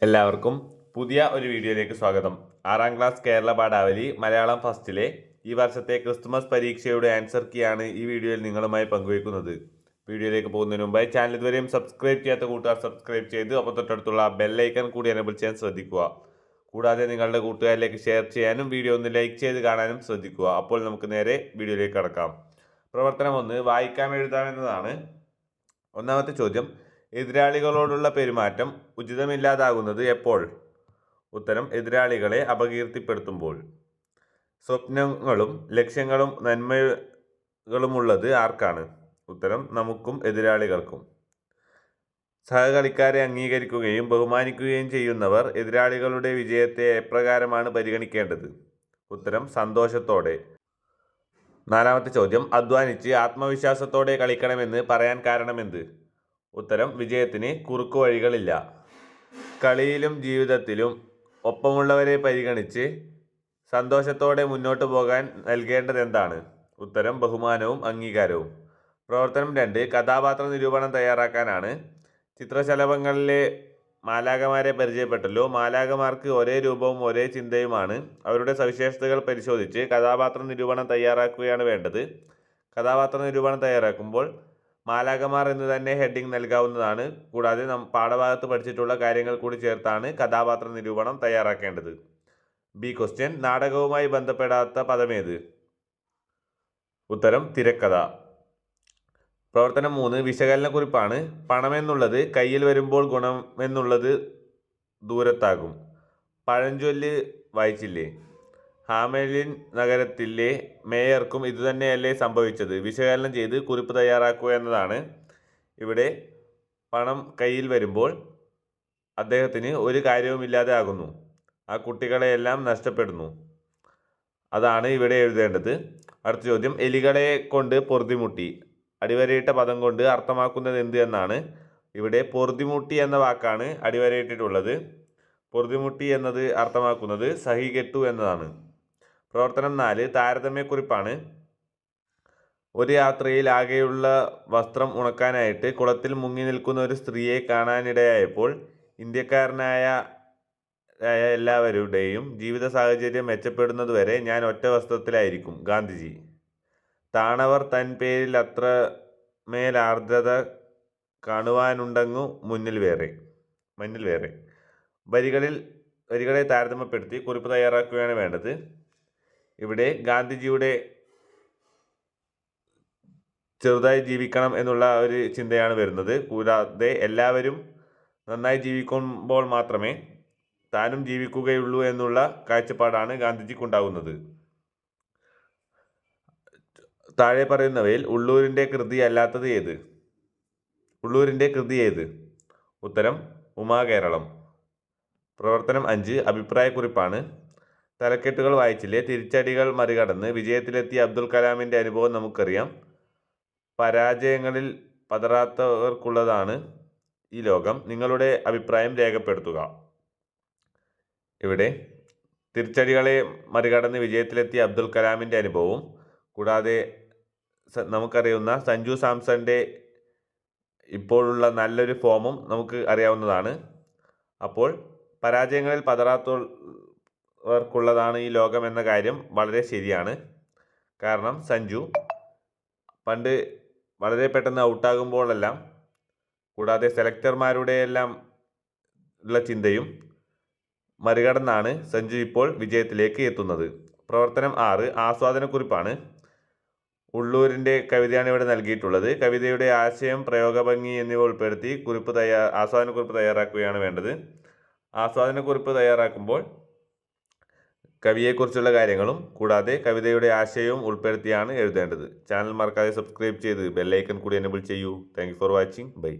എല്ലാവർക്കും പുതിയ ഒരു വീഡിയോയിലേക്ക് സ്വാഗതം. 6ാം ക്ലാസ് കേരള പാഠാവലി മലയാളം ഫസ്റ്റിലെ ഈ വർഷത്തെ ക്രിസ്തുമസ് പരീക്ഷയുടെ ആൻസർ കീയാണ് ഈ വീഡിയോയിൽ നിങ്ങളുമായി പങ്കുവയ്ക്കുന്നത്. വീഡിയോയിലേക്ക് പോകുന്നതിന് മുമ്പായി ചാനൽ ഇതുവരെയും സബ്സ്ക്രൈബ് ചെയ്യാത്ത കൂട്ടുകാർ സബ്സ്ക്രൈബ് ചെയ്ത് അപ്പോൾ തൊട്ടടുത്തുള്ള ബെല്ലൈക്കൺ കൂടി എനേബിൾ ചെയ്യാൻ ശ്രദ്ധിക്കുക. കൂടാതെ നിങ്ങളുടെ കൂട്ടുകാരിലേക്ക് ഷെയർ ചെയ്യാനും വീഡിയോ ഒന്ന് ലൈക്ക് ചെയ്ത് കാണാനും ശ്രദ്ധിക്കുക. അപ്പോൾ നമുക്ക് നേരെ വീഡിയോയിലേക്ക് കടക്കാം. പ്രവർത്തനം 1, വായിക്കാം എഴുതാം എന്നതാണ്. ഒന്നാമത്തെ ചോദ്യം, എതിരാളികളോടുള്ള പെരുമാറ്റം ഉചിതമില്ലാതാകുന്നത് എപ്പോൾ? ഉത്തരം, എതിരാളികളെ അപകീർത്തിപ്പെടുത്തുമ്പോൾ. സ്വപ്നങ്ങളും ലക്ഷ്യങ്ങളും നന്മകളുമുള്ളത് ആർക്കാണ്? ഉത്തരം, നമുക്കും എതിരാളികൾക്കും. സഹകളിക്കാരെ അംഗീകരിക്കുകയും ബഹുമാനിക്കുകയും ചെയ്യുന്നവർ എതിരാളികളുടെ വിജയത്തെ എപ്രകാരമാണ് പരിഗണിക്കേണ്ടത്? ഉത്തരം, സന്തോഷത്തോടെ. 4ാമത്തെ ചോദ്യം, അധ്വാനിച്ച് ആത്മവിശ്വാസത്തോടെ കളിക്കണമെന്ന് പറയാൻ കാരണമെന്ത്? ഉത്തരം, വിജയത്തിന് കുറുക്കുവഴികളില്ല. കളിയിലും ജീവിതത്തിലും ഒപ്പമുള്ളവരെ പരിഗണിച്ച് സന്തോഷത്തോടെ മുന്നോട്ട് പോകാൻ നൽകേണ്ടത് എന്താണ്? ഉത്തരം, ബഹുമാനവും അംഗീകാരവും. പ്രവർത്തനം 2, കഥാപാത്ര നിരൂപണം തയ്യാറാക്കാനാണ്. ചിത്രശലഭങ്ങളിലെ മാലാഖമാരെ പരിചയപ്പെട്ടല്ലോ. മാലാഖമാർക്ക് ഒരേ രൂപവും ഒരേ ചിന്തയുമാണ്. അവരുടെ സവിശേഷതകൾ പരിശോധിച്ച് കഥാപാത്ര നിരൂപണം തയ്യാറാക്കുകയാണ് വേണ്ടത്. കഥാപാത്ര നിരൂപണം തയ്യാറാക്കുമ്പോൾ മാലാഖമാർ എന്ന് തന്നെ ഹെഡിങ് നൽകാവുന്നതാണ്. കൂടാതെ പാഠഭാഗത്ത് പഠിച്ചിട്ടുള്ള കാര്യങ്ങൾ കൂടി ചേർത്താണ് കഥാപാത്ര നിരൂപണം തയ്യാറാക്കേണ്ടത്. B question, നാടകവുമായി ബന്ധപ്പെടാത്ത പദമേത്? ഉത്തരം, തിരക്കഥ. പ്രവർത്തനം 3, വിശകലനക്കുറിപ്പാണ്. പണമെന്നുള്ളത് കയ്യിൽ വരുമ്പോൾ ഗുണമെന്നുള്ളത് ദൂരത്താകും. പഴഞ്ചൊല്ല് വായിച്ചില്ലേ? ഹാമെലിൻ നഗരത്തിലെ മേയർക്കും ഇതുതന്നെയല്ലേ സംഭവിച്ചത്? വിശകലനം ചെയ്ത് കുറിപ്പ് തയ്യാറാക്കുക എന്നതാണ്. ഇവിടെ പണം കയ്യിൽ വരുമ്പോൾ അദ്ദേഹത്തിന് ഒരു കാര്യവുമില്ലാതെ ആകുന്നു. ആ കുട്ടികളെയെല്ലാം നഷ്ടപ്പെടുന്നു. അതാണ് ഇവിടെ എഴുതേണ്ടത്. അടുത്ത ചോദ്യം, എലികളെ കൊണ്ട് പൊറുതിമുട്ടി. അടിവരയിട്ട പദം കൊണ്ട് അർത്ഥമാക്കുന്നത് എന്ത് എന്നാണ്. ഇവിടെ പൊറുതിമുട്ടി എന്ന വാക്കാണ് അടിവരയിട്ടിട്ടുള്ളത്. പൊറുതിമുട്ടി എന്നത് അർത്ഥമാക്കുന്നത് സഹികെട്ടു എന്നതാണ്. പ്രവർത്തനം 4, താരതമ്യക്കുറിപ്പാണ്. ഒരു യാത്രയിൽ ആകെയുള്ള വസ്ത്രം ഉണക്കാനായിട്ട് കുളത്തിൽ മുങ്ങി നിൽക്കുന്ന ഒരു സ്ത്രീയെ കാണാനിടയായപ്പോൾ ഇന്ത്യക്കാരനായ എല്ലാവരുടെയും ജീവിത സാഹചര്യം മെച്ചപ്പെടുന്നതുവരെ ഞാൻ ഒറ്റ വസ്ത്രത്തിലായിരിക്കും. ഗാന്ധിജി. താണവർ തൻ പേരിൽ അത്ര മേലാർദ്രത കാണുവാനുണ്ടെങ്ങു മഞ്ഞിൽ വേറെ. വരികളെ താരതമ്യപ്പെടുത്തി കുറിപ്പ് തയ്യാറാക്കുകയാണ് വേണ്ടത്. ഇവിടെ ഗാന്ധിജിയുടെ ചെറുതായി ജീവിക്കണം എന്നുള്ള ഒരു ചിന്തയാണ് വരുന്നത്. കൂടാതെ എല്ലാവരും നന്നായി ജീവിക്കുമ്പോൾ മാത്രമേ താനും ജീവിക്കുകയുള്ളൂ എന്നുള്ള കാഴ്ചപ്പാടാണ് ഗാന്ധിജിക്കുണ്ടാകുന്നത്. താഴെ പറയുന്നവയിൽ ഉള്ളൂരിൻ്റെ കൃതി അല്ലാത്തത് ഏത്? ഉള്ളൂരിൻ്റെ കൃതി ഏത്? ഉത്തരം, ഉമാകേരളം. പ്രവർത്തനം 5, അഭിപ്രായക്കുറിപ്പാണ്. തലക്കെട്ടുകൾ വായിച്ചില്ലേ? തിരിച്ചടികൾ മറികടന്ന് വിജയത്തിലെത്തിയ അബ്ദുൽ കലാമിൻ്റെ അനുഭവം നമുക്കറിയാം. പരാജയങ്ങളിൽ പതറാത്തവർക്കുള്ളതാണ് ഈ ലോകം. നിങ്ങളുടെ അഭിപ്രായം രേഖപ്പെടുത്തുക. ഇവിടെ തിരിച്ചടികളെ മറികടന്ന് വിജയത്തിലെത്തിയ അബ്ദുൽ കലാമിൻ്റെ അനുഭവവും കൂടാതെ നമുക്കറിയുന്ന സഞ്ജു സാംസന്റെ ഇപ്പോഴുള്ള നല്ലൊരു ഫോമും നമുക്ക് അറിയാവുന്നതാണ്. അപ്പോൾ പരാജയങ്ങളിൽ പതറാത്തവർക്കുള്ളതാണ് ഈ ലോകം എന്ന കാര്യം വളരെ ശരിയാണ്. കാരണം സഞ്ജു പണ്ട് വളരെ പെട്ടെന്ന് ഔട്ടാകുമ്പോഴെല്ലാം കൂടാതെ സെലക്ടർമാരുടെ എല്ലാം ഉള്ള ചിന്തയും മറികടന്നാണ് സഞ്ജു ഇപ്പോൾ വിജയത്തിലേക്ക് എത്തുന്നത്. പ്രവർത്തനം 6, ആസ്വാദനക്കുറിപ്പാണ്. ഉള്ളൂരിൻ്റെ കവിതയാണ് ഇവിടെ നൽകിയിട്ടുള്ളത്. കവിതയുടെ ആശയം, പ്രയോഗഭംഗി എന്നിവ ഉൾപ്പെടുത്തി ആസ്വാദനക്കുറിപ്പ് തയ്യാറാക്കുകയാണ് വേണ്ടത്. ആസ്വാദനക്കുറിപ്പ് തയ്യാറാക്കുമ്പോൾ കവിയെക്കുറിച്ചുള്ള കാര്യങ്ങളും കൂടാതെ കവിതയുടെ ആശയവും ഉൾപ്പെടുത്തിയാണ് എഴുതേണ്ടത്. ചാനൽ മറക്കാതെ സബ്സ്ക്രൈബ് ചെയ്ത് ബെല്ലൈക്കൺ കൂടി എനേബിൾ ചെയ്യൂ. Thank you for watching. By.